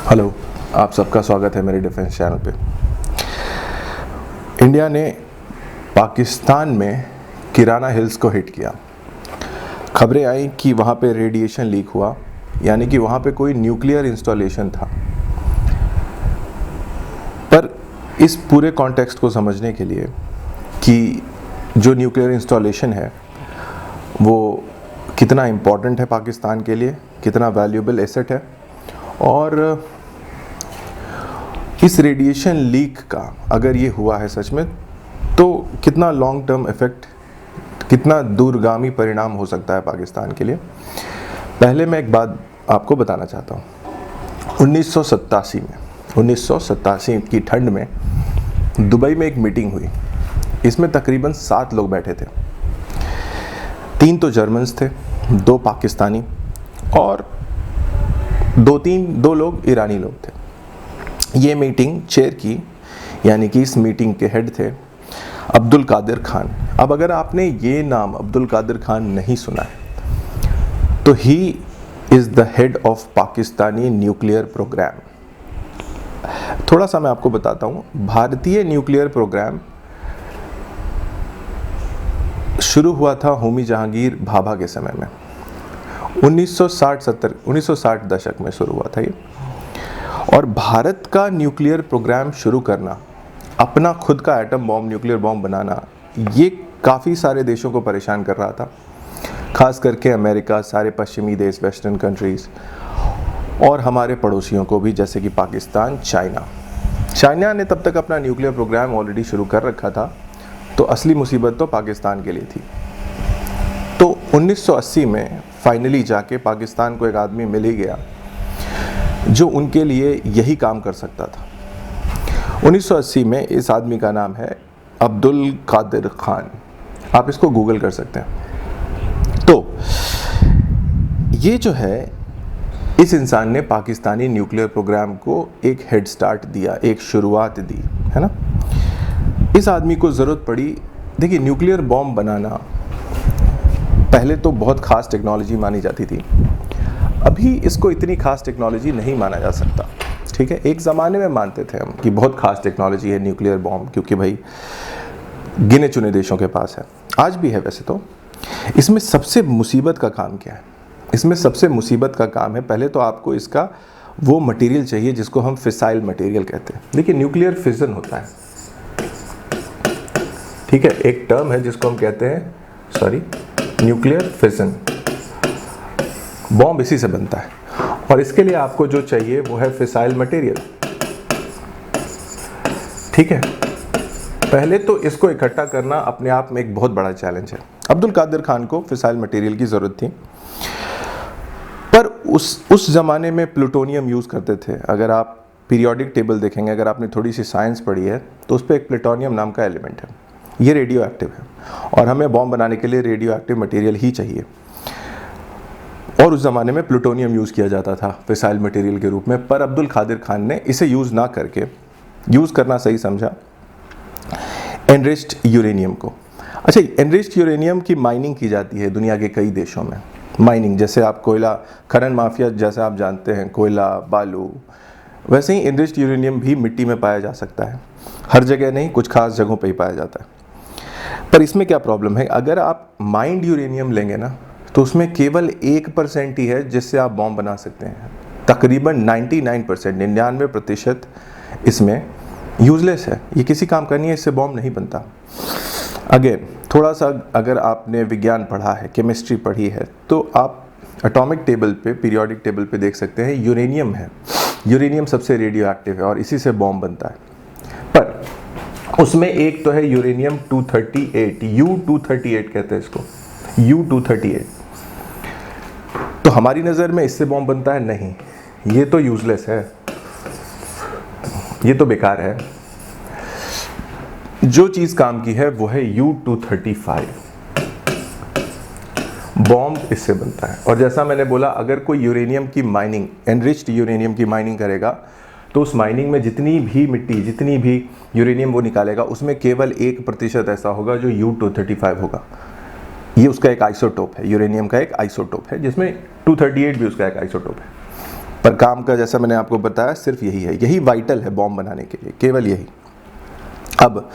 Hello, आप सबका स्वागत है मेरे डिफेंस चैनल पे। इंडिया ने पाकिस्तान में किराना हिल्स को हिट किया। खबरें आई कि वहाँ पे रेडिएशन लीक हुआ, यानी कि वहाँ पे कोई न्यूक्लियर इंस्टॉलेशन था। पर इस पूरे कॉन्टेक्स्ट को समझने के लिए कि जो न्यूक्लियर इंस्टॉलेशन है वो कितना इम्पोर्टेंट है पाकिस्तान के लिए, कितना वैल्यूएबल एसेट है, और इस रेडिएशन लीक का अगर ये हुआ है सच में तो कितना लॉन्ग टर्म इफ़ेक्ट, कितना दूरगामी परिणाम हो सकता है पाकिस्तान के लिए। पहले मैं एक बात आपको बताना चाहता हूँ। 1987 की ठंड में दुबई में एक मीटिंग हुई। इसमें तकरीबन 7 लोग बैठे थे। 3 तो जर्मन्स थे, 2 पाकिस्तानी और 2 लोग ईरानी लोग थे। ये मीटिंग चेयर की, यानी कि इस मीटिंग के हेड थे अब्दुल कादिर खान। अब अगर आपने ये नाम अब्दुल कादिर खान नहीं सुना है तो he is the head of Pakistani nuclear programme. थोड़ा सा मैं आपको बताता हूँ। भारतीय न्यूक्लियर प्रोग्राम शुरू हुआ था होमी जहांगीर भाभा के समय में। 1960 दशक में शुरू हुआ था ये। और भारत का न्यूक्लियर प्रोग्राम शुरू करना, अपना खुद का एटम बॉम्ब, न्यूक्लियर बॉम्ब बनाना, ये काफ़ी सारे देशों को परेशान कर रहा था, खास करके अमेरिका, सारे पश्चिमी देश, वेस्टर्न कंट्रीज़, और हमारे पड़ोसियों को भी, जैसे कि पाकिस्तान, चाइना ने तब तक अपना न्यूक्लियर प्रोग्राम ऑलरेडी शुरू कर रखा था। तो असली मुसीबत तो पाकिस्तान के लिए थी। तो 1980 में फाइनली जाके पाकिस्तान को एक आदमी मिल ही गया जो उनके लिए यही काम कर सकता था। 1980 में इस आदमी का नाम है अब्दुल कादिर खान। आप इसको गूगल कर सकते हैं। तो ये जो है, इस इंसान ने पाकिस्तानी न्यूक्लियर प्रोग्राम को एक हेड स्टार्ट दिया, एक शुरुआत दी, है ना। इस आदमी को ज़रूरत पड़ी। देखिए, न्यूक्लियर बॉम्ब बनाना पहले तो बहुत ख़ास टेक्नोलॉजी मानी जाती थी। अभी इसको इतनी खास टेक्नोलॉजी नहीं माना जा सकता, ठीक है। एक ज़माने में मानते थे हम कि बहुत खास टेक्नोलॉजी है न्यूक्लियर बॉम्ब, क्योंकि भाई गिने चुने देशों के पास है। आज भी है वैसे तो। इसमें सबसे मुसीबत का काम क्या है? इसमें सबसे मुसीबत का काम है, पहले तो आपको इसका वो मटेरियल चाहिए जिसको हम फिसाइल मटेरियल कहते हैं। देखिए, न्यूक्लियर फिजन होता है, ठीक है। एक टर्म है जिसको हम कहते हैं, न्यूक्लियर फिजन। बॉम्ब इसी से बनता है, और इसके लिए आपको जो चाहिए वो है फिसाइल मटेरियल, ठीक है। पहले तो इसको इकट्ठा करना अपने आप में एक बहुत बड़ा चैलेंज है। अब्दुल कादिर खान को फिसाइल मटेरियल की ज़रूरत थी, पर उस ज़माने में प्लूटोनियम यूज़ करते थे। अगर आप पीरियोडिक टेबल देखेंगे, अगर आपने थोड़ी सी साइंस पढ़ी है, तो उस पर एक प्लूटोनियम नाम का एलिमेंट है। ये रेडियो एक्टिव है, और हमें बॉम्ब बनाने के लिए रेडियो एक्टिव मटेरियल ही चाहिए। और उस ज़माने में प्लूटोनियम यूज़ किया जाता था फिसाइल मटेरियल के रूप में। पर अब्दुल कादिर खान ने इसे यूज़ ना करके, यूज़ करना सही समझा, एनरिच्ड यूरेनियम को। अच्छा, एनरिच्ड यूरेनियम की माइनिंग की जाती है दुनिया के कई देशों में। माइनिंग जैसे आप कोयला, खनन माफिया जैसे आप जानते हैं, कोयला, बालू, वैसे ही एनरिच्ड यूरेनियम भी मिट्टी में पाया जा सकता है। हर जगह नहीं, कुछ खास जगहों पर ही पाया जाता है। पर इसमें क्या प्रॉब्लम है, अगर आप माइंड यूरेनियम लेंगे ना, तो उसमें केवल 1% ही है जिससे आप बॉम्ब बना सकते हैं। तकरीबन 99% इसमें यूजलेस है, ये किसी काम का नहीं है, इससे बॉम्ब नहीं बनता। अगेन, थोड़ा सा अगर आपने विज्ञान पढ़ा है, केमिस्ट्री पढ़ी है, तो आप एटॉमिक टेबल पे, पीरियोडिक टेबल पे देख सकते हैं, यूरेनियम है। यूरेनियम सबसे रेडियो एक्टिव है और इसी से बॉम्ब बनता है। पर उसमें एक तो है यूरेनियम 238, U-238 कहते हैं इसको, U-238। तो हमारी नज़र में इससे बॉम्ब बनता है? नहीं, ये तो यूजलेस है, ये तो बेकार है। जो चीज़ काम की है वो है U-235, बॉम्ब इससे बनता है। और जैसा मैंने बोला, अगर कोई यूरेनियम की माइनिंग, एनरिच्ड यूरेनियम की माइनिंग करेगा, तो उस माइनिंग में जितनी भी मिट्टी, जितनी भी यूरेनियम वो निकालेगा, उसमें केवल 1% ऐसा होगा जो U-235 होगा। ये उसका एक आइसोटोप है, यूरेनियम का एक आइसोटोप है, जिसमें 238 भी उसका एक आइसोटोप है। पर काम का जैसा मैंने आपको बताया सिर्फ यही है, यही वाइटल है बॉम्ब बनाने के लिए, केवल यही। अब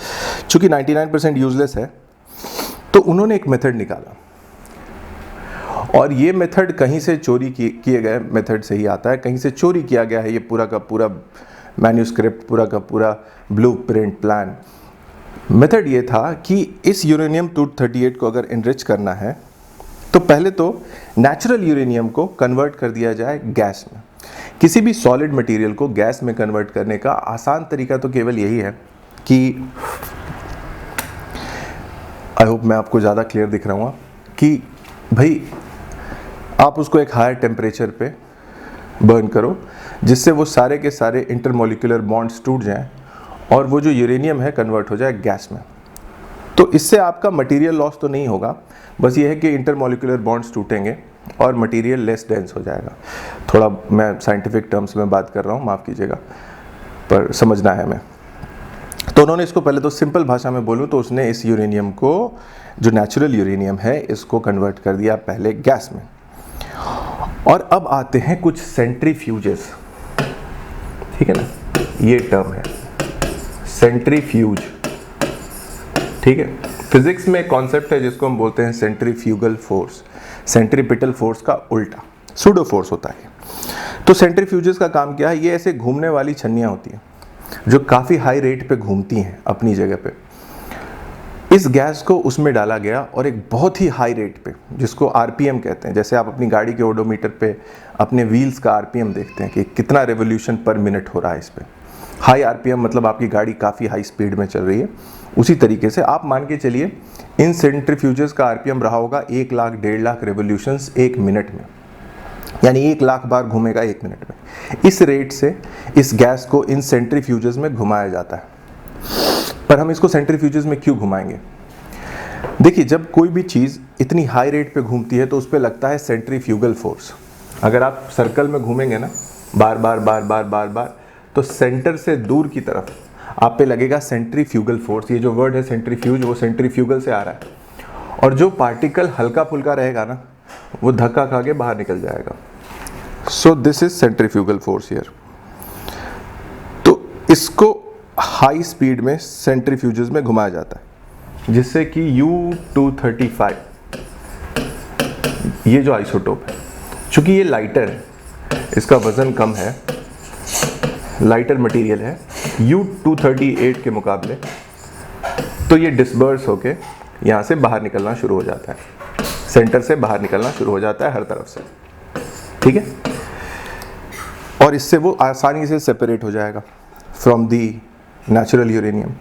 चूंकि 99% यूजलेस है तो उन्होंने एक मेथड निकाला, और ये मेथड कहीं से चोरी किए गए मेथड से ही आता है, कहीं से चोरी किया गया है ये पूरा का पूरा मैन्यूस्क्रिप्ट, पूरा का पूरा ब्लूप्रिंट प्लान। मेथड ये था कि इस यूरेनियम 238 को अगर इनरिच करना है तो पहले तो नेचुरल यूरेनियम को कन्वर्ट कर दिया जाए गैस में। किसी भी सॉलिड मटेरियल को गैस में कन्वर्ट करने का आसान तरीका तो केवल यही है कि, आई होप मैं आपको ज़्यादा क्लियर दिख रहा हूँ, कि भाई आप उसको एक हायर टेम्परेचर पे बर्न करो जिससे वो सारे के सारे इंटरमोलिकुलर बॉन्ड्स टूट जाएं और वो जो यूरेनियम है कन्वर्ट हो जाए गैस में। तो इससे आपका मटेरियल लॉस तो नहीं होगा, बस ये है कि इंटरमोलिकुलर बॉन्ड्स टूटेंगे और मटेरियल लेस डेंस हो जाएगा। थोड़ा मैं साइंटिफिक टर्म्स में बात कर रहा हूँ, माफ़ कीजिएगा, पर समझना है हमें। तो उन्होंने इसको, पहले तो सिंपल भाषा में बोलूँ तो उसने इस यूरेनियम को, जो नेचुरल यूरेनियम है, इसको कन्वर्ट कर दिया पहले गैस में। और अब आते हैं कुछ सेंट्रीफ्यूजेस, ठीक है ना, ये टर्म है सेंट्रीफ्यूज, ठीक है। फिजिक्स में एक कॉन्सेप्ट है जिसको हम बोलते हैं सेंट्रीफ्यूगल फोर्स, सेंट्रीपिटल फोर्स का उल्टा सूडो फोर्स होता है। तो सेंट्रीफ्यूजेस का काम क्या है, ये ऐसे घूमने वाली छन्नियाँ होती हैं जो काफ़ी हाई रेट पे घूमती हैं अपनी जगह पे। इस गैस को उसमें डाला गया और एक बहुत ही हाई रेट पे, जिसको आरपीएम कहते हैं, जैसे आप अपनी गाड़ी के ओडोमीटर पे अपने व्हील्स का आरपीएम देखते हैं कि कितना रेवोल्यूशन पर मिनट हो रहा है इस पे। हाई आरपीएम मतलब आपकी गाड़ी काफ़ी हाई स्पीड में चल रही है। उसी तरीके से आप मान के चलिए इन सेंट्रीफ्यूजेस का आरपीएम रहा होगा 1 लाख 1.5 लाख रेवोल्यूशंस 1 मिनट में, यानी 1 लाख बार घूमेगा 1 मिनट में। इस रेट से इस गैस को इन सेंट्रीफ्यूजेस में घुमाया जाता है। पर हम इसको सेंट्रीफ्यूजेस में क्यों घुमाएंगे? देखिए, जब कोई भी चीज़ इतनी हाई रेट पे घूमती है तो उस पर लगता है सेंट्रीफ्यूगल फोर्स। अगर आप सर्कल में घूमेंगे ना बार बार बार बार बार बार, तो सेंटर से दूर की तरफ आप पे लगेगा सेंट्रीफ्यूगल फोर्स। ये जो वर्ड है सेंट्रीफ्यूज, वो सेंट्रीफ्यूगल से आ रहा है। और जो पार्टिकल हल्का फुल्का रहेगा ना, वो धक्का खा के बाहर निकल जाएगा। So this is centrifugal force here. तो इसको हाई स्पीड में सेंट्रीफ्यूजेस में घुमाया जाता है, जिससे कि U-235 ये जो आइसोटोप है, चूंकि ये लाइटर है, इसका वजन कम है, लाइटर मटेरियल है U-238 के मुकाबले, तो ये डिस्पर्स होके यहाँ से बाहर निकलना शुरू हो जाता है, सेंटर से बाहर निकलना शुरू हो जाता है हर तरफ से, ठीक है। और इससे वो आसानी से सेपरेट हो जाएगा फ्रॉम दी नेचुरल यूरेनियम।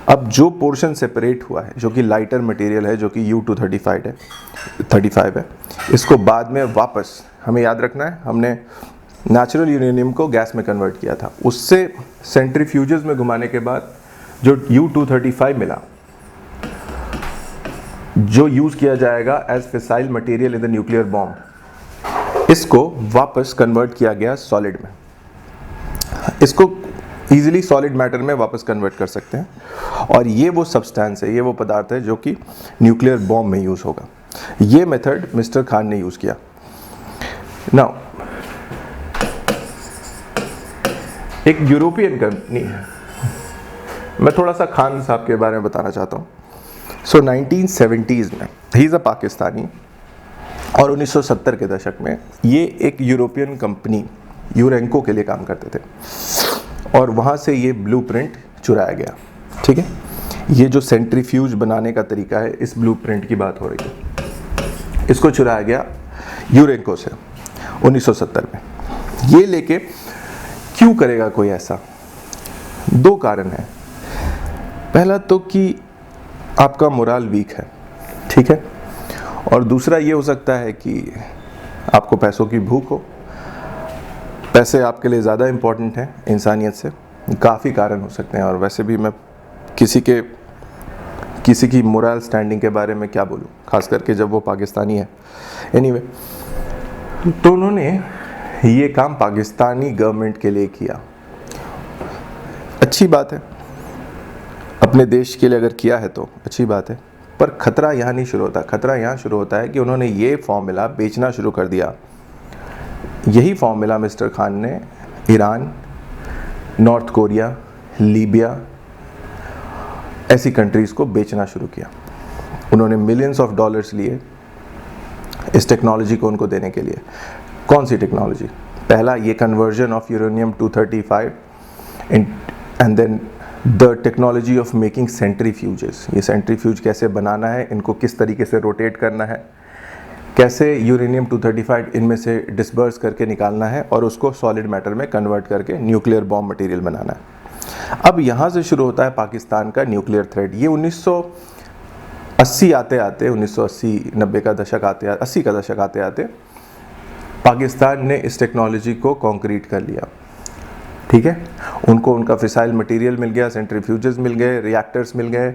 अब जो पोर्शन सेपरेट हुआ है, जो कि लाइटर मटेरियल है, जो कि U-235 है, इसको बाद में वापस, हमें याद रखना है, हमने नेचुरल यूरेनियम को गैस में कन्वर्ट किया था, उससे सेंट्रीफ्यूजेस में घुमाने के बाद जो U-235 मिला, जो यूज़ किया जाएगा as fissile material in the nuclear bomb, इसको वापस कन्वर्ट किया गया सॉलिड में। इसको ईजिली सॉलिड मैटर में वापस कन्वर्ट कर सकते हैं, और ये वो सब्सटेंस है, ये वो पदार्थ है जो कि न्यूक्लियर बॉम्ब में यूज़ होगा। ये मेथड मिस्टर खान ने यूज़ किया। नाउ एक यूरोपियन कंपनी है, मैं थोड़ा सा खान साहब के बारे में बताना चाहता हूँ। सो 1970s में, ही इज़ अ पाकिस्तानी, और 1970 के दशक में ये एक यूरोपियन कंपनी यूरेंको के लिए काम करते थे, और वहाँ से ये ब्लूप्रिंट चुराया गया, ठीक है। ये जो सेंट्रीफ्यूज बनाने का तरीका है, इस ब्लूप्रिंट की बात हो रही है, इसको चुराया गया यूरेंको से 1970 में। ये लेके क्यों करेगा कोई ऐसा? 2 कारण हैं। पहला तो कि आपका मोराल वीक है, ठीक है, और दूसरा ये हो सकता है कि आपको पैसों की भूख हो, पैसे आपके लिए ज़्यादा इम्पोर्टेंट हैं इंसानियत से। काफ़ी कारण हो सकते हैं, और वैसे भी मैं किसी की मोरल स्टैंडिंग के बारे में क्या बोलूँ, खास करके जब वो पाकिस्तानी है। एनीवे, तो उन्होंने ये काम पाकिस्तानी गवर्नमेंट के लिए किया। अच्छी बात है, अपने देश के लिए अगर किया है तो अच्छी बात है, पर खतरा यहाँ नहीं शुरू होता। खतरा यहाँ शुरू होता है कि उन्होंने ये फॉर्मूला बेचना शुरू कर दिया यही फॉर्मूला मिस्टर खान ने ईरान, नॉर्थ कोरिया, लीबिया ऐसी कंट्रीज़ को बेचना शुरू किया। उन्होंने मिलियंस ऑफ डॉलर्स लिए इस टेक्नोलॉजी को उनको देने के लिए। कौन सी टेक्नोलॉजी? पहला, ये conversion of uranium 235 and then the technology of making centrifuges. ये सेंट्रीफ्यूज कैसे बनाना है, इनको किस तरीके से रोटेट करना है, कैसे यूरेनियम 235 इनमें से डिस्पर्स करके निकालना है और उसको सॉलिड मैटर में कन्वर्ट करके न्यूक्लियर बॉम्ब मटेरियल बनाना है। अब यहाँ से शुरू होता है पाकिस्तान का न्यूक्लियर थ्रेट। ये 1980 आते आते 1980-90 का दशक आते 80 का दशक आते आते पाकिस्तान ने इस टेक्नोलॉजी को कॉन्क्रीट कर लिया। ठीक है, उनको उनका फिसाइल मटेरियल मिल गया, सेंट्रीफ्यूजेस मिल गए, रिएक्टर्स मिल गए,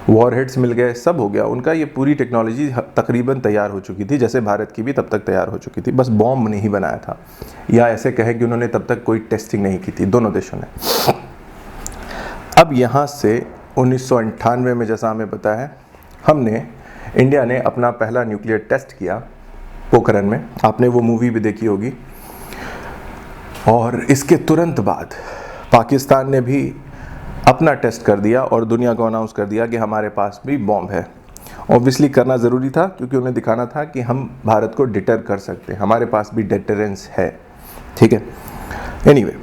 वॉरहेड्स मिल गए, सब हो गया। उनका ये पूरी टेक्नोलॉजी तकरीबन तैयार हो चुकी थी, जैसे भारत की भी तब तक तैयार हो चुकी थी, बस बॉम्ब नहीं बनाया था, या ऐसे कहे कि उन्होंने तब तक कोई टेस्टिंग नहीं की थी, दोनों देशों ने। अब यहाँ से 1998 में, जैसा हमें पता है, इंडिया ने अपना पहला न्यूक्लियर टेस्ट किया पोखरण में। आपने वो मूवी भी देखी होगी। और इसके तुरंत बाद पाकिस्तान ने भी अपना टेस्ट कर दिया और दुनिया को अनाउंस कर दिया कि हमारे पास भी बॉम्ब है। ऑब्वियसली करना ज़रूरी था, क्योंकि उन्हें दिखाना था कि हम भारत को डिटर कर सकते हैं, हमारे पास भी डिटरेंस है। ठीक है, एनीवे,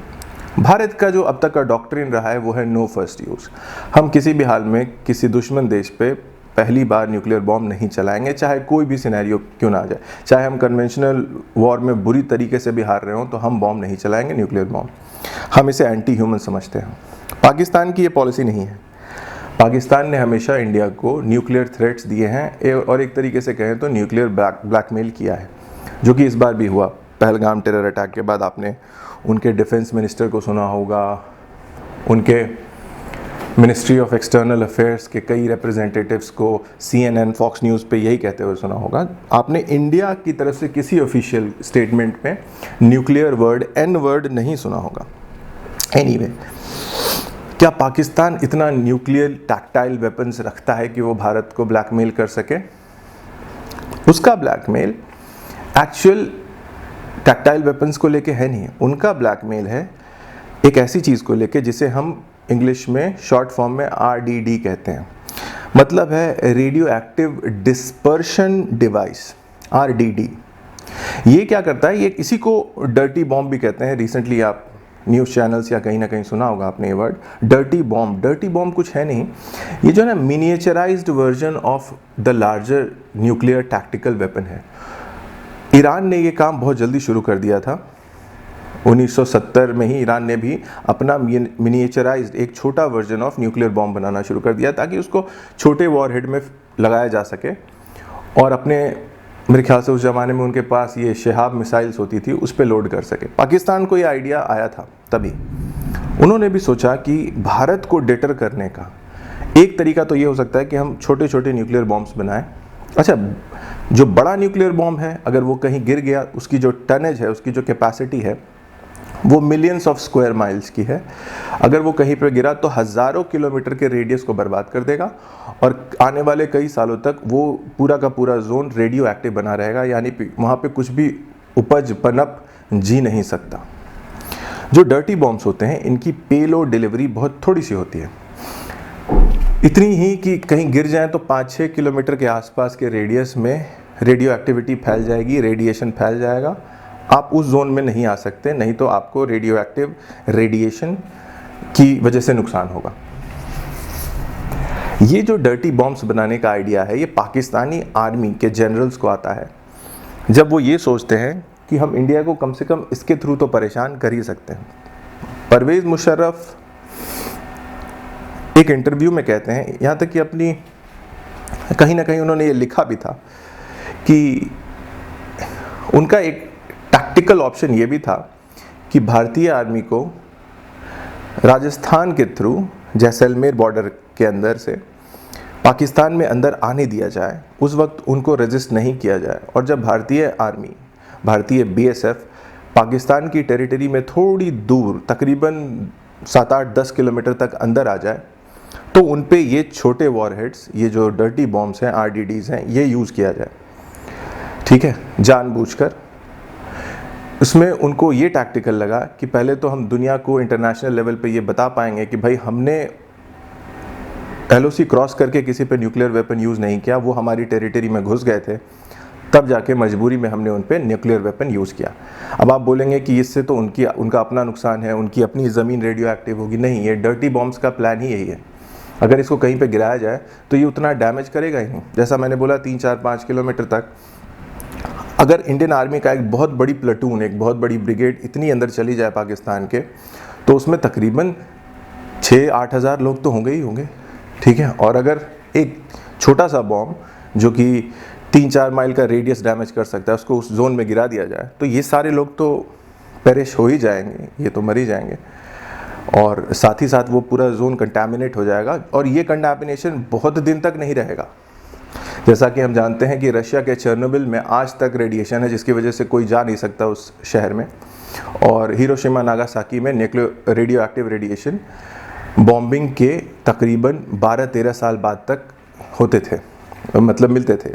भारत का जो अब तक का डॉक्ट्रिन रहा है वो है नो फर्स्ट यूज़। हम किसी भी हाल में किसी दुश्मन देश पे पहली बार न्यूक्लियर बॉम्ब नहीं चलाएंगे, चाहे कोई भी सिनेरियो क्यों ना आ जाए। चाहे हम कन्वेंशनल वॉर में बुरी तरीके से भी हार रहे हों तो हम बॉम्ब नहीं चलाएंगे, न्यूक्लियर बॉम्ब। हम इसे एंटी ह्यूमन समझते हैं। पाकिस्तान की ये पॉलिसी नहीं है। पाकिस्तान ने हमेशा इंडिया को न्यूक्लियर थ्रेट्स दिए हैं और एक तरीके से कहें तो न्यूक्लियर ब्लैकमेल किया है, जो कि इस बार भी हुआ। पहलगाम टेरर अटैक के बाद आपने उनके डिफेंस मिनिस्टर को सुना होगा, उनके मिनिस्ट्री ऑफ एक्सटर्नल अफेयर्स के कई रिप्रेजेंटेटिव्स को CNN, फॉक्स न्यूज़ पे यही कहते हुए सुना होगा। आपने इंडिया की तरफ से किसी ऑफिशियल स्टेटमेंट में न्यूक्लियर वर्ड, N वर्ड नहीं सुना होगा। एनीवे, क्या पाकिस्तान इतना न्यूक्लियर टैक्टाइल वेपन्स रखता है कि वो भारत को ब्लैकमेल कर सके? उसका ब्लैकमेल एक्चुअल टैक्टाइल वेपन्स को लेके है नहीं, उनका ब्लैकमेल है एक ऐसी चीज़ को लेके जिसे हम इंग्लिश में शॉर्ट फॉर्म में RDD कहते हैं। मतलब है radio active dispersion device, RDD। ये क्या करता है? ये इसी को डर्टी बॉम्ब भी कहते हैं। रिसेंटली आप न्यूज़ चैनल्स या कहीं ना कहीं सुना होगा आपने ये word, dirty bomb. Dirty bomb कुछ है नहीं, ये जो है ना miniaturised version of the larger nuclear tactical weapon है। ईरान ने ये काम बहुत जल्दी शुरू कर दिया था। 1970 में ही ईरान ने भी अपना मिनिएचराइज्ड एक छोटा वर्जन ऑफ न्यूक्लियर बॉम्ब बनाना शुरू कर दिया, ताकि उसको छोटे वॉरहेड में लगाया जा सके और अपने, मेरे ख्याल से उस ज़माने में उनके पास ये शहाब मिसाइल्स होती थी, उस पर लोड कर सके। पाकिस्तान को ये आइडिया आया था तभी। उन्होंने भी सोचा कि भारत को डिटर करने का एक तरीका तो ये हो सकता है कि हम छोटे छोटे न्यूक्लियर बॉम्ब्स बनाएं। अच्छा, जो बड़ा न्यूक्लियर बॉम्ब है अगर वो कहीं गिर गया, उसकी जो टनेज है, उसकी जो कैपेसिटी है, वो मिलियंस ऑफ स्क्वायर माइल्स की है। अगर वो कहीं पर गिरा तो हज़ारों किलोमीटर के रेडियस को बर्बाद कर देगा और आने वाले कई सालों तक वो पूरा का पूरा जोन रेडियो एक्टिव बना रहेगा, यानी वहाँ पे कुछ भी उपज, पनप जी नहीं सकता। जो डर्टी बॉम्ब्स होते हैं, इनकी पेलोड डिलीवरी बहुत थोड़ी सी होती है, इतनी ही कि कहीं गिर जाए तो 5-6 किलोमीटर के आसपास के रेडियस में रेडियो एक्टिविटी फैल जाएगी, रेडिएशन फैल जाएगा। आप उस जोन में नहीं आ सकते, नहीं तो आपको रेडियो एक्टिव रेडिएशन की वजह से नुकसान होगा। ये जो डर्टी बॉम्ब्स बनाने का आइडिया है, ये पाकिस्तानी आर्मी के जनरल्स को आता है, जब वो ये सोचते हैं कि हम इंडिया को कम से कम इसके थ्रू तो परेशान कर ही सकते हैं। परवेज़ मुशर्रफ एक इंटरव्यू में कहते हैं, यहाँ तक कि अपनी कहीं ना कहीं उन्होंने ये लिखा भी था कि उनका एक टैक्टिकल ऑप्शन ये भी था कि भारतीय आर्मी को राजस्थान के थ्रू जैसलमेर बॉर्डर के अंदर से पाकिस्तान में अंदर आने दिया जाए, उस वक्त उनको रेजिस्ट नहीं किया जाए। और जब भारतीय आर्मी, भारतीय BSF पाकिस्तान की टेरिटरी में थोड़ी दूर, तकरीबन 7-8-10 किलोमीटर तक अंदर आ जाए, तो उन पे ये छोटे वॉरहेड्स, ये जो डर्टी बॉम्ब्स हैं, RDDs हैं, ये यूज़ किया जाए। ठीक है, जानबूझकर। उसमें उनको ये टैक्टिकल लगा कि पहले तो हम दुनिया को इंटरनेशनल लेवल पे ये बता पाएंगे कि भाई हमने LOC क्रॉस करके किसी पे न्यूक्लियर वेपन यूज़ नहीं किया, वो हमारी टेरिटरी में घुस गए थे, तब जाके मजबूरी में हमने उन पे न्यूक्लियर वेपन यूज़ किया। अब आप बोलेंगे कि इससे तो उनका अपना नुकसान है, उनकी अपनी ज़मीन रेडियो एक्टिव होगी। नहीं, ये डर्टी बॉम्ब्स का प्लान ही यही है। अगर इसको कहीं पे गिराया जाए तो ये उतना डैमेज करेगा ही नहीं। जैसा मैंने बोला 3, 4, 5 किलोमीटर तक अगर इंडियन आर्मी का एक बहुत बड़ी प्लेटून, एक बहुत बड़ी ब्रिगेड इतनी अंदर चली जाए पाकिस्तान के, तो उसमें तकरीबन 6-8 हज़ार लोग तो होंगे ही होंगे, ठीक है। और अगर एक छोटा सा बॉम्ब जो कि 3-4 माइल का रेडियस डैमेज कर सकता है, उसको उस जोन में गिरा दिया जाए, तो ये सारे लोग तो पेरिश हो ही जाएंगे, ये तो मर ही जाएंगे। और साथ ही साथ वो पूरा जोन कंटामिनेट हो जाएगा, और ये कंटामिनेशन बहुत दिन तक नहीं रहेगा। जैसा कि हम जानते हैं कि रशिया के चेर्नोबिल में आज तक रेडिएशन है, जिसकी वजह से कोई जा नहीं सकता उस शहर में। और हिरोशिमा नागासाकी में रेडियो एक्टिव रेडिएशन बॉम्बिंग के तकरीबन 12-13 साल बाद तक होते थे, मतलब मिलते थे।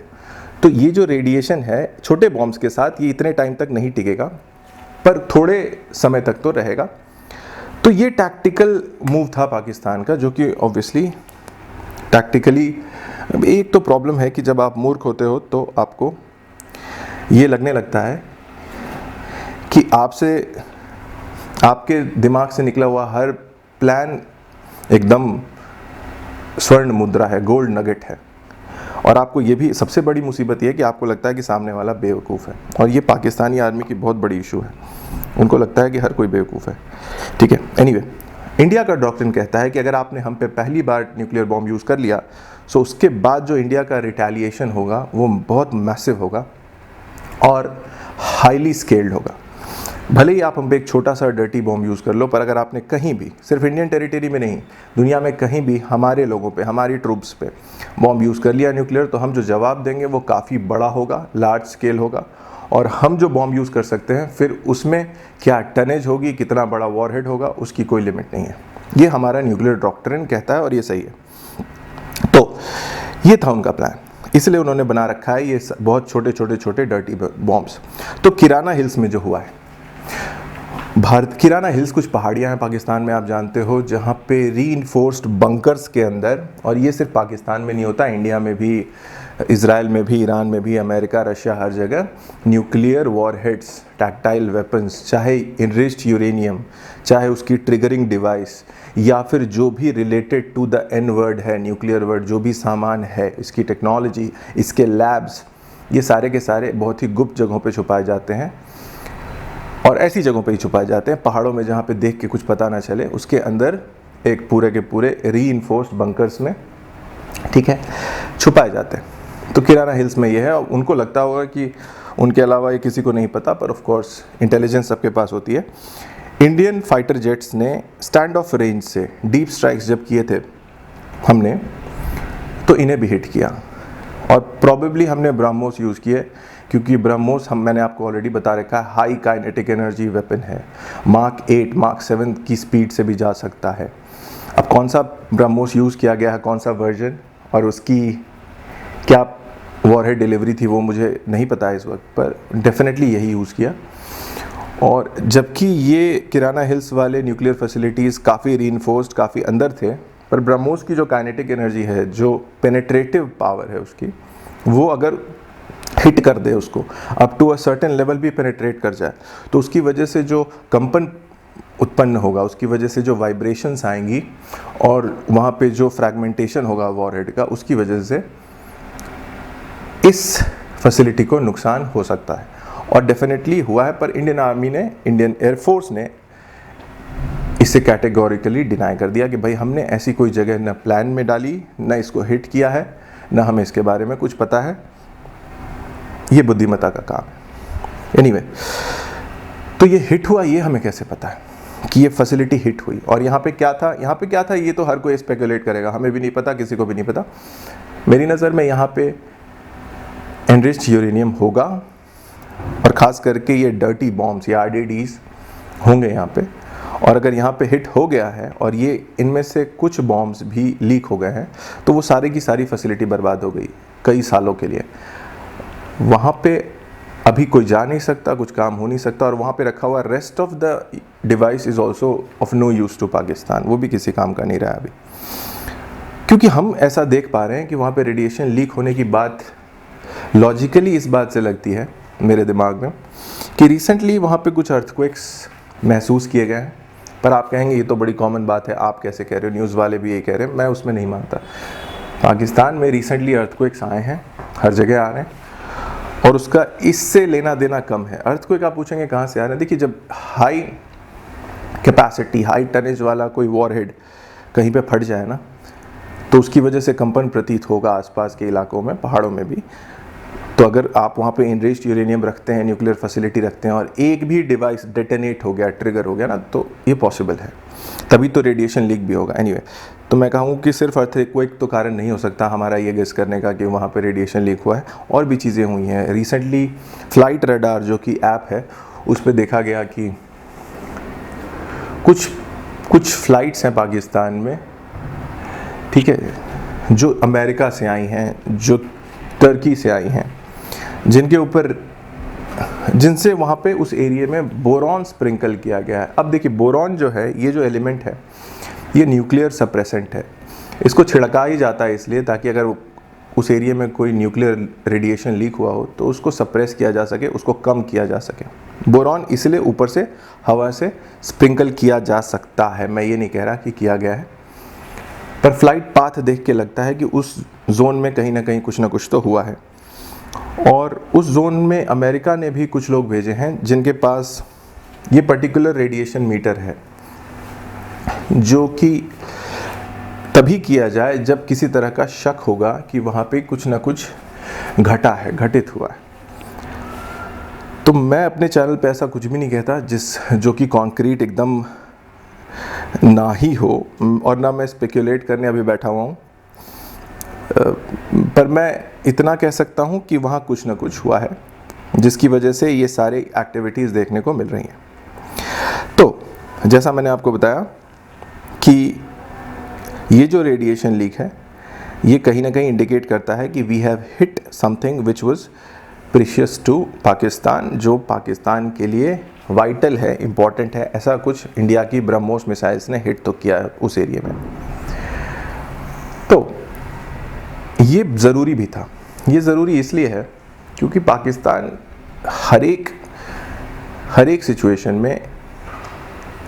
तो ये जो रेडिएशन है छोटे बॉम्ब्स के साथ, ये इतने टाइम तक नहीं टिकेगा, पर थोड़े समय तक तो रहेगा। तो ये टैक्टिकल मूव था पाकिस्तान का, जो कि ऑब्वियसली टैक्टिकली एक तो प्रॉब्लम है कि जब आप मूर्ख होते हो तो आपको ये लगने लगता है कि आपके दिमाग से निकला हुआ हर प्लान एकदम स्वर्ण मुद्रा है, गोल्ड नगेट है। और आपको ये भी सबसे बड़ी मुसीबत ये है कि आपको लगता है कि सामने वाला बेवकूफ़ है। और ये पाकिस्तानी आर्मी की बहुत बड़ी इशू है, उनको लगता है कि हर कोई बेवकूफ़ है, ठीक है। एनीवे, इंडिया का डॉक्ट्रिन कहता है कि अगर आपने हम पे पहली बार न्यूक्लियर बॉम्ब यूज़ कर लिया, सो उसके बाद जो इंडिया का रिटेलिएशन होगा वो बहुत मैसिव होगा और हाईली स्केल्ड होगा। भले ही आप हम पे एक छोटा सा डर्टी बॉम्ब यूज़ कर लो, पर अगर आपने कहीं भी, सिर्फ इंडियन टेरिटरी में नहीं, दुनिया में कहीं भी हमारे लोगों पे, हमारी ट्रूप्स पे बॉम्ब यूज़ कर लिया न्यूक्लियर, तो हम जो जवाब देंगे वो काफ़ी बड़ा होगा, लार्ज स्केल होगा। और हम जो बॉम्ब यूज़ कर सकते हैं, फिर उसमें क्या टनेज होगी, कितना बड़ा वॉरहेड होगा, उसकी कोई लिमिट नहीं है। ये हमारा न्यूक्लियर डॉक्ट्रिन कहता है और ये सही है। तो ये था उनका प्लान, इसलिए उन्होंने बना रखा है ये बहुत छोटे छोटे छोटे डर्टी बॉम्ब्स। तो किराना हिल्स में जो हुआ है, किराना हिल्स कुछ पहाड़ियाँ हैं पाकिस्तान में, आप जानते हो, जहाँ पे रीइंफोर्स्ड बंकर्स के अंदर, और ये सिर्फ पाकिस्तान में नहीं होता, इंडिया में भी, इज़राइल में भी, ईरान में भी, अमेरिका, रशिया, हर जगह न्यूक्लियर वॉरहेड्स, टैक्टाइल वेपन्स, चाहे इनरिच्ड यूरेनियम, चाहे उसकी ट्रिगरिंग डिवाइस, या फिर जो भी related to the N word है, न्यूक्लियर वर्ड, जो भी सामान है, इसकी टेक्नोलॉजी, इसके लैब्स, ये सारे के सारे बहुत ही गुप्त जगहों पे छुपाए जाते हैं। और ऐसी जगहों पे ही छुपाए जाते हैं, पहाड़ों में, जहाँ पे देख के कुछ पता ना चले, उसके अंदर एक पूरे के पूरे रीइंफोर्स्ड बंकर्स में, ठीक है, छुपाए जाते हैं। तो किराना हिल्स में ये है। और उनको लगता होगा कि उनके अलावा ये किसी को नहीं पता, पर ऑफ कोर्स इंटेलिजेंस सबके पास होती है। इंडियन फाइटर जेट्स ने स्टैंड ऑफ रेंज से डीप स्ट्राइक्स जब किए थे हमने, तो इन्हें भी हिट किया। और प्रॉबेबली हमने ब्रह्मोस यूज़ किए, क्योंकि ब्रह्मोस मैंने आपको ऑलरेडी बता रखा है, हाई काइनेटिक एनर्जी वेपन है, मार्क 8, मार्क 7 की स्पीड से भी जा सकता है। अब कौन सा ब्रह्मोस यूज़ किया गया है, कौन सा वर्जन, और उसकी क्या वॉरहेड डिलीवरी थी, वो मुझे नहीं पता है इस वक्त, पर डेफिनेटली यही यूज़ किया। और जबकि ये किराना हिल्स वाले न्यूक्लियर फैसिलिटीज़ काफ़ी रीइंफोर्स्ड, काफ़ी अंदर थे, पर ब्रह्मोस की जो काइनेटिक एनर्जी है, जो पेनेट्रेटिव पावर है उसकी, वो अगर हिट कर दे उसको, up to a certain level भी पेनेट्रेट कर जाए, तो उसकी वजह से जो कंपन उत्पन्न होगा, उसकी वजह से जो वाइब्रेशंस आएंगी, और वहाँ पे जो फ्रैगमेंटेशन होगा वॉरहेड का, उसकी वजह से इस फैसिलिटी को नुकसान हो सकता है। और डेफिनेटली हुआ है, पर इंडियन आर्मी ने, इंडियन एयरफोर्स ने इसे कैटेगोरिकली डिनाई कर दिया कि भाई हमने ऐसी कोई जगह न प्लान में डाली, न इसको हिट किया है, न हमें इसके बारे में कुछ पता है, ये बुद्धिमत्ता का काम है। एनीवे, तो ये हिट हुआ, ये हमें कैसे पता है कि ये फैसिलिटी हिट हुई? और यहाँ पे क्या था, ये तो हर कोई स्पेकुलेट करेगा, हमें भी नहीं पता, किसी को भी नहीं पता। मेरी नज़र में यहाँ पे एनरिच्ड यूरेनियम होगा, और ख़ास करके ये डर्टी बॉम्ब्स या RDDs होंगे यहाँ पे। और अगर यहाँ पे हिट हो गया है और ये इनमें से कुछ बॉम्ब्स भी लीक हो गए हैं, तो वो सारी की सारी फैसिलिटी बर्बाद हो गई कई सालों के लिए। वहाँ पे अभी कोई जा नहीं सकता, कुछ काम हो नहीं सकता, और वहाँ पे रखा हुआ rest of the device is also of no use to Pakistan, वो भी किसी काम का नहीं रहा अभी। क्योंकि हम ऐसा देख पा रहे हैं कि वहाँ पे रेडिएशन लीक होने की बात लॉजिकली इस बात से लगती है मेरे दिमाग में कि रिसेंटली वहाँ पे कुछ अर्थक्वेक्स महसूस किए गए हैं। पर आप कहेंगे ये तो बड़ी कॉमन बात है, आप कैसे कह रहे हो, न्यूज़ वाले भी ये कह रहे हैं, मैं उसमें नहीं मानता। पाकिस्तान में रिसेंटली अर्थक्वेक्स आए हैं, हर जगह आ रहे हैं, और उसका इससे लेना देना कम है। अर्थक्वेक आप पूछेंगे कहाँ से आ रहे हैं, देखिए जब हाई कैपेसिटी हाई टनेज वाला कोई वॉरहेड कहीं पे फट जाए ना, तो उसकी वजह से कंपन प्रतीत होगा आसपास के इलाकों में, पहाड़ों में भी। तो अगर आप वहाँ पे इनरिच्ड यूरेनियम रखते हैं, न्यूक्लियर फैसिलिटी रखते हैं, और एक भी डिवाइस डेटोनेट हो गया, ट्रिगर हो गया ना, तो ये पॉसिबल है, तभी तो रेडिएशन लीक भी होगा। एनीवे, तो मैं कहूँ कि सिर्फ अर्थक्वेक तो कारण नहीं हो सकता हमारा ये गेस करने का कि वहाँ पे रेडिएशन लीक हुआ है, और भी चीज़ें हुई हैं। रिसेंटली फ्लाइट रडार जो कि ऐप है, उस पर देखा गया कि कुछ फ्लाइट्स हैं पाकिस्तान में, ठीक है, जो अमेरिका से आई हैं, जो तुर्की से आई हैं, जिनसे वहाँ पे उस एरिया में बोरॉन स्प्रिंकल किया गया है। अब देखिए बोरॉन जो है, ये जो एलिमेंट है, ये न्यूक्लियर सप्रेसेंट है। इसको छिड़का ही जाता है इसलिए ताकि अगर उस एरिया में कोई न्यूक्लियर रेडिएशन लीक हुआ हो तो उसको सप्रेस किया जा सके, उसको कम किया जा सके। बोरॉन इसलिए ऊपर से हवा से स्प्रिंकल किया जा सकता है, मैं ये नहीं कह रहा कि किया गया है, पर फ्लाइट पाथ देख के लगता है कि उस जोन में कहीं ना कहीं कुछ ना कुछ तो हुआ है। और उस जोन में अमेरिका ने भी कुछ लोग भेजे हैं जिनके पास ये पर्टिकुलर रेडिएशन मीटर है, जो कि तभी किया जाए जब किसी तरह का शक होगा कि वहाँ पे कुछ ना कुछ घटित हुआ है। तो मैं अपने चैनल पे ऐसा कुछ भी नहीं कहता जो कि कॉन्क्रीट एकदम ना ही हो, और ना मैं स्पेक्युलेट करने अभी बैठा हुआ हूँ, पर मैं इतना कह सकता हूँ कि वहाँ कुछ ना कुछ हुआ है जिसकी वजह से ये सारी एक्टिविटीज़ देखने को मिल रही हैं। तो जैसा मैंने आपको बताया कि ये जो रेडिएशन लीक है, ये कहीं ना कहीं इंडिकेट करता है कि we have hit something which was precious to Pakistan, जो पाकिस्तान के लिए वाइटल है, इम्पॉर्टेंट है। ऐसा कुछ इंडिया की ब्रह्मोस मिसाइल्स ने हिट तो किया है उस एरिया में। तो ये ज़रूरी भी था। ये ज़रूरी इसलिए है क्योंकि पाकिस्तान हर एक सिचुएशन में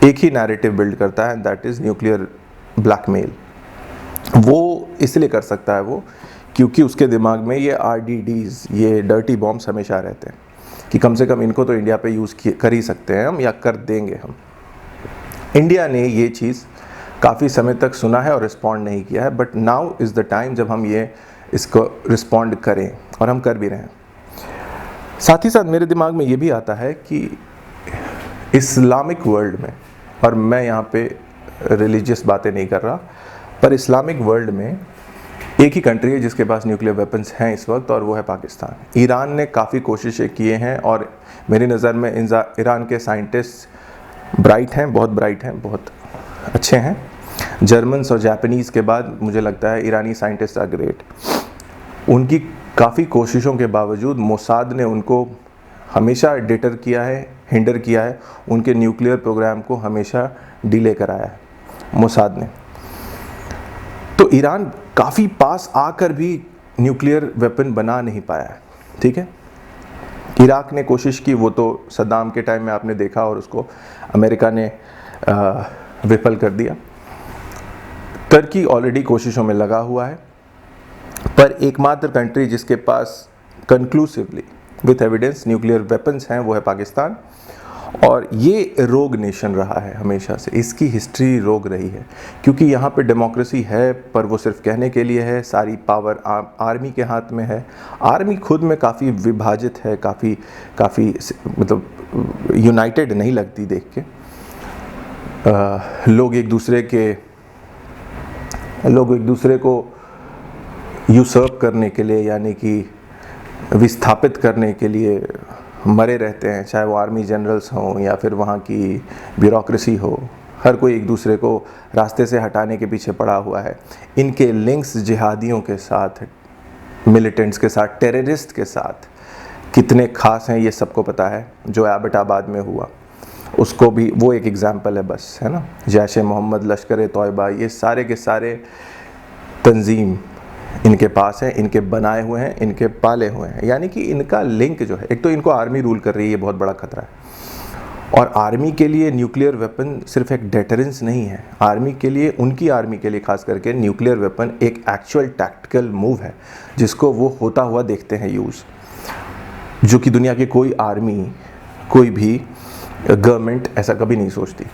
एक ही नैरेटिव बिल्ड करता है, दैट इज़ न्यूक्लियर ब्लैकमेल। वो इसलिए कर सकता है वो क्योंकि उसके दिमाग में ये RDDs, ये डर्टी बॉम्ब्स हमेशा रहते हैं कि कम से कम इनको तो इंडिया पे यूज़ कर ही सकते हैं हम, या कर देंगे हम। इंडिया ने ये चीज़ काफ़ी समय तक सुना है और रिस्पॉन्ड नहीं किया है, but now is the time जब हम इसको रिस्पॉन्ड करें, और हम कर भी रहे हैं। साथ ही साथ मेरे दिमाग में ये भी आता है कि इस्लामिक वर्ल्ड में, और मैं यहाँ पे रिलीजियस बातें नहीं कर रहा, पर इस्लामिक वर्ल्ड में एक ही कंट्री है जिसके पास न्यूक्लियर वेपन्स हैं इस वक्त, और वो है पाकिस्तान। ईरान ने काफ़ी कोशिशें किए हैं, और मेरी नज़र में ईरान के साइंटिस्ट ब्राइट हैं, बहुत अच्छे हैं। जर्मन्स और जापानीज़ के बाद मुझे लगता है ईरानी साइंटिस्ट आर ग्रेट। उनकी काफ़ी कोशिशों के बावजूद मोसाद ने उनको हमेशा डिटर किया है, हिंडर किया है, उनके न्यूक्लियर प्रोग्राम को हमेशा डिले कराया है मोसाद ने। तो ईरान काफ़ी पास आकर भी न्यूक्लियर वेपन बना नहीं पाया है, ठीक है। इराक ने कोशिश की, वो तो सद्दाम के टाइम में आपने देखा, और उसको अमेरिका ने विफल कर दिया। तुर्की ऑलरेडी कोशिशों में लगा हुआ है, पर एकमात्र कंट्री जिसके पास conclusively with evidence nuclear weapons हैं वो है पाकिस्तान। और ये रोग नेशन रहा है हमेशा से, इसकी हिस्ट्री रोग रही है, क्योंकि यहाँ पे डेमोक्रेसी है पर वो सिर्फ कहने के लिए है। सारी पावर आर्मी के हाथ में है। आर्मी खुद में काफ़ी विभाजित है, काफ़ी मतलब यूनाइटेड नहीं लगती देख के। लोग एक दूसरे को यूसर्प करने के लिए, यानी कि विस्थापित करने के लिए मरे रहते हैं, चाहे वो आर्मी जनरल्स हों या फिर वहाँ की ब्यूरोक्रेसी हो। हर कोई एक दूसरे को रास्ते से हटाने के पीछे पड़ा हुआ है। इनके लिंक्स जिहादियों के साथ, मिलिटेंट्स के साथ, टेररिस्ट के साथ कितने खास हैं ये सबको पता है। जो एबटाबाद में हुआ उसको भी, वो एक एग्जाम्पल है बस, है ना। जैश ए मोहम्मद, लश्कर ए तोयबा, ये सारे के सारे तंजीम इनके पास हैं, इनके बनाए हुए हैं, इनके पाले हुए हैं। यानी कि इनका लिंक जो है, एक तो इनको आर्मी रूल कर रही है, ये बहुत बड़ा खतरा है। और आर्मी के लिए न्यूक्लियर वेपन सिर्फ एक डेटरेंस नहीं है, आर्मी के लिए, उनकी आर्मी के लिए खास करके न्यूक्लियर वेपन एक एक्चुअल टैक्टिकल मूव है, जिसको वो होता हुआ देखते हैं यूज़, जो कि दुनिया की कोई आर्मी, कोई भी गवर्नमेंट ऐसा कभी नहीं सोचती।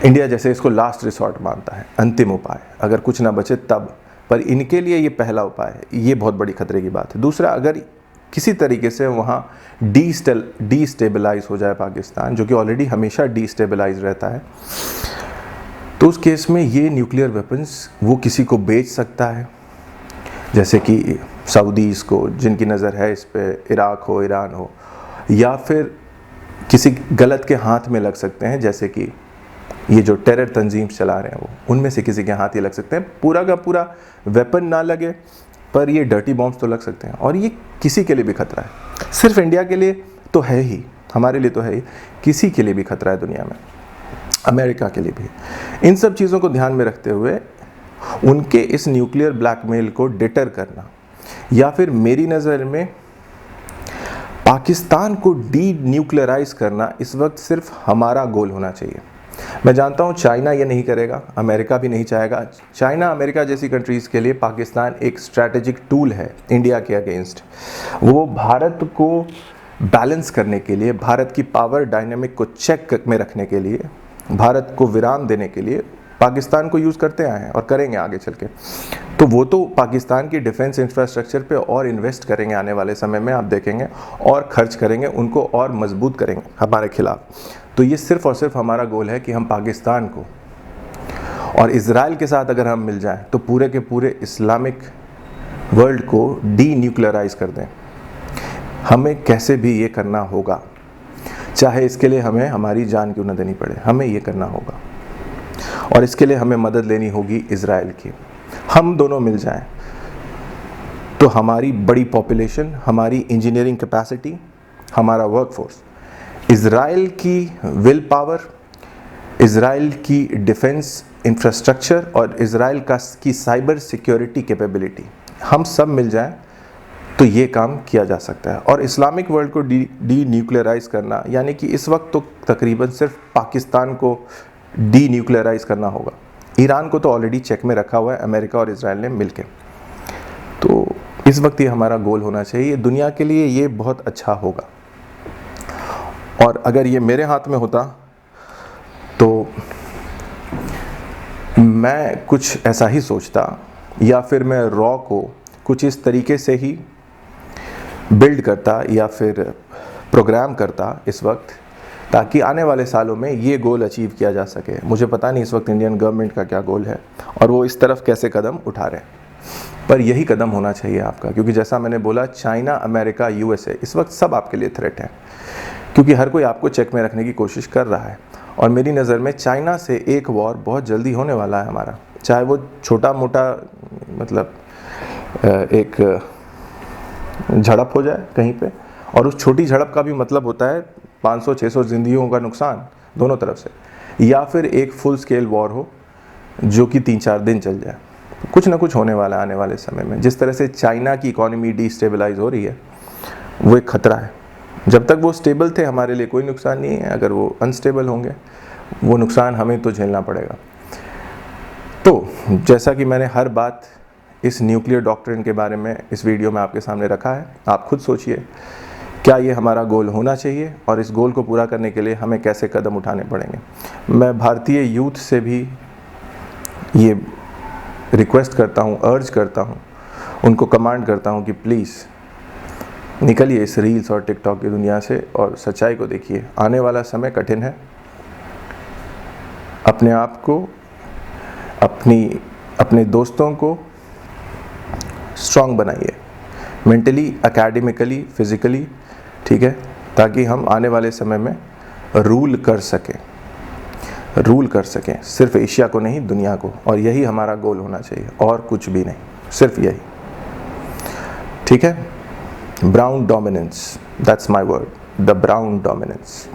इंडिया जैसे इसको लास्ट रिसॉर्ट मानता है, अंतिम उपाय, अगर कुछ ना बचे तब। पर इनके लिए ये पहला उपाय है, ये बहुत बड़ी खतरे की बात है। दूसरा, अगर किसी तरीके से वहाँ डीस्टेबलाइज हो जाए पाकिस्तान, जो कि ऑलरेडी हमेशा डीस्टेबलाइज रहता है, तो उस केस में ये न्यूक्लियर वेपन्स वो किसी को बेच सकता है, जैसे कि सऊदीज़ को, जिनकी नज़र है इस पे, इराक हो, ईरान हो, या फिर किसी गलत के हाथ में लग सकते हैं, जैसे कि ये जो टेरर तंजीम चला रहे हैं वो, उनमें से किसी के हाथ ही लग सकते हैं। पूरा का पूरा वेपन ना लगे, पर ये डर्टी बॉम्ब्स तो लग सकते हैं, और ये किसी के लिए भी खतरा है। सिर्फ इंडिया के लिए तो है ही, हमारे लिए तो है ही, किसी के लिए भी खतरा है दुनिया में, अमेरिका के लिए भी। इन सब चीज़ों को ध्यान में रखते हुए उनके इस न्यूक्लियर ब्लैकमेल को डिटर करना, या फिर मेरी नज़र में पाकिस्तान को डी न्यूक्लियराइज करना, इस वक्त सिर्फ हमारा गोल होना चाहिए। मैं जानता हूँ चाइना ये नहीं करेगा, अमेरिका भी नहीं चाहेगा। चाइना, अमेरिका जैसी कंट्रीज़ के लिए पाकिस्तान एक स्ट्रैटेजिक टूल है इंडिया के अगेंस्ट। वो भारत को बैलेंस करने के लिए, भारत की पावर डायनामिक को चेक में रखने के लिए, भारत को विराम देने के लिए पाकिस्तान को यूज़ करते आए हैं और करेंगे आगे चल के। तो वो तो पाकिस्तान की डिफेंस इंफ्रास्ट्रक्चर पे और इन्वेस्ट करेंगे आने वाले समय में, आप देखेंगे, और खर्च करेंगे, उनको और मजबूत करेंगे हमारे खिलाफ। तो ये सिर्फ और सिर्फ हमारा गोल है कि हम पाकिस्तान को और इजराइल के साथ अगर हम मिल जाएं तो पूरे के पूरे इस्लामिक वर्ल्ड को डी न्यूक्लियराइज कर दें। हमें कैसे भी ये करना होगा, चाहे इसके लिए हमें हमारी जान क्यों न देनी पड़े, हमें ये करना होगा। और इसके लिए हमें मदद लेनी होगी इजराइल की। हम दोनों मिल जाएं तो हमारी बड़ी पॉपुलेशन, हमारी इंजीनियरिंग कैपेसिटी, हमारा वर्कफोर्स, इजराइल की विल पावर, इजराइल की डिफेंस इंफ्रास्ट्रक्चर और इजराइल की साइबर सिक्योरिटी कैपेबिलिटी, हम सब मिल जाएं तो ये काम किया जा सकता है। और इस्लामिक वर्ल्ड को डी न्यूक्लियराइज करना, यानी कि इस वक्त तो तकरीबन सिर्फ पाकिस्तान को डी न्यूक्लियराइज करना होगा। ईरान को तो ऑलरेडी चेक में रखा हुआ है अमेरिका और इजराइल ने मिलके। तो इस वक्त ये हमारा गोल होना चाहिए, दुनिया के लिए ये बहुत अच्छा होगा। और अगर ये मेरे हाथ में होता तो मैं कुछ ऐसा ही सोचता, या फिर मैं रॉ को कुछ इस तरीके से ही बिल्ड करता या फिर प्रोग्राम करता इस वक्त, ताकि आने वाले सालों में ये गोल अचीव किया जा सके। मुझे पता नहीं इस वक्त इंडियन गवर्नमेंट का क्या गोल है और वो इस तरफ कैसे कदम उठा रहे हैं, पर यही कदम होना चाहिए आपका, क्योंकि जैसा मैंने बोला, चाइना, अमेरिका, यूएसए इस वक्त सब आपके लिए थ्रेट है, क्योंकि हर कोई आपको चेक में रखने की कोशिश कर रहा है। और मेरी नज़र में चाइना से एक वॉर बहुत जल्दी होने वाला है हमारा, चाहे वो छोटा मोटा मतलब एक झड़प हो जाए कहीं पे, और उस छोटी झड़प का भी मतलब होता है 500-600 जिंदगियों का नुकसान दोनों तरफ से, या फिर एक फुल स्केल वॉर हो जो कि 3-4 दिन चल जाए। कुछ ना कुछ होने वाला है आने वाले समय में। जिस तरह से चाइना की इकोनॉमी डिस्टेबलाइज हो रही है, वो एक खतरा है। जब तक वो स्टेबल थे हमारे लिए कोई नुकसान नहीं है, अगर वो अनस्टेबल होंगे वो नुकसान हमें तो झेलना पड़ेगा। तो जैसा कि मैंने हर बात इस न्यूक्लियर डॉक्ट्रिन के बारे में इस वीडियो में आपके सामने रखा है, आप खुद सोचिए क्या ये हमारा गोल होना चाहिए, और इस गोल को पूरा करने के लिए हमें कैसे कदम उठाने पड़ेंगे। मैं भारतीय यूथ से भी ये रिक्वेस्ट करता हूँ, अर्ज करता हूँ, उनको कमांड करता हूँ कि प्लीज़ निकलिए इस रील्स और टिकटॉक की दुनिया से और सच्चाई को देखिए। आने वाला समय कठिन है। अपने आप को, अपने दोस्तों को स्ट्रॉन्ग बनाइए, मेंटली, एकेडमिकली, फिज़िकली, ठीक है, ताकि हम आने वाले समय में रूल कर सकें सिर्फ एशिया को नहीं, दुनिया को। और यही हमारा गोल होना चाहिए, और कुछ भी नहीं, सिर्फ यही। ठीक है, Brown dominance, that's my word, the brown dominance.